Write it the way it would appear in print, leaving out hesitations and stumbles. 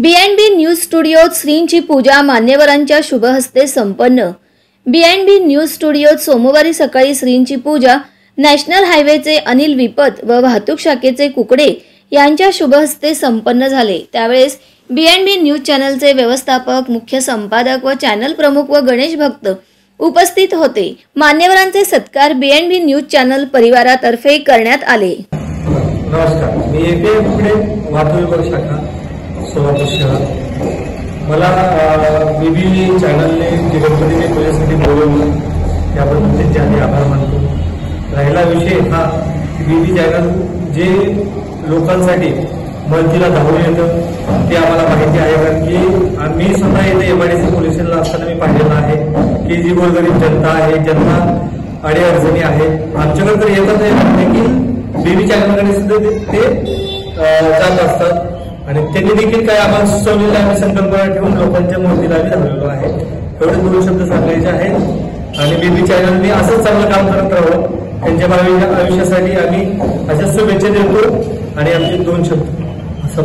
बी news स्टुडिओत श्रींची पूजा मान्यवरांच्या शुभहस्ते संपन्न। बी news स्टुडिओत सोमवारी सकाळी श्रींची पूजा नॅशनल हायवेचे अनिल विपत व वाहतूक शाखेचे कुकडे यांच्या शुभहस्ते संपन्न झाले। त्यावेळेस बी न्यूज चॅनलचे व्यवस्थापक, मुख्य संपादक व चॅनल प्रमुख व गणेश भक्त उपस्थित होते। मान्यवरांचे सत्कार बी न्यूज चॅनल परिवारातर्फे करण्यात आले। नमस्कार, मी एके कुकडे वाहतूक शाखा सोलापूर शहर। मला बीबी चॅनलने जे गणपतीने पूजेसाठी बोलवलं त्याबद्दल त्यांचे आम्ही आभार मानतो। राहिला विषय हा की बीबी चॅनल जे लोकांसाठी मदतीला धावून येतं ते आम्हाला माहिती आहे, कारण की आम्ही स्वतः इथे MIDC पोलीस स्टेशनला असताना मी पाहिलेलं आहे की जी गोरगरीब जनता आहे, ज्यांना अडीअडचणी आहेत, आमच्याकडे तर येतात देखील बीबी चॅनलकडे सुद्धा ते जात असतात आणि त्यांनी देखील काय आम्हाला सुचवलेलं आम्ही संकल्पना ठेवून लोकांच्या मदतीला आम्ही धावलेलो आहे। एवढे 2 शब्द सांगायचे आहेत आणि बीबी चॅनलने असंच चांगलं काम करत राहावं, त्यांच्या भावी आयुष्यासाठी आम्ही अशा शुभेच्छा देतो आणि आमचे 2 शब्द असं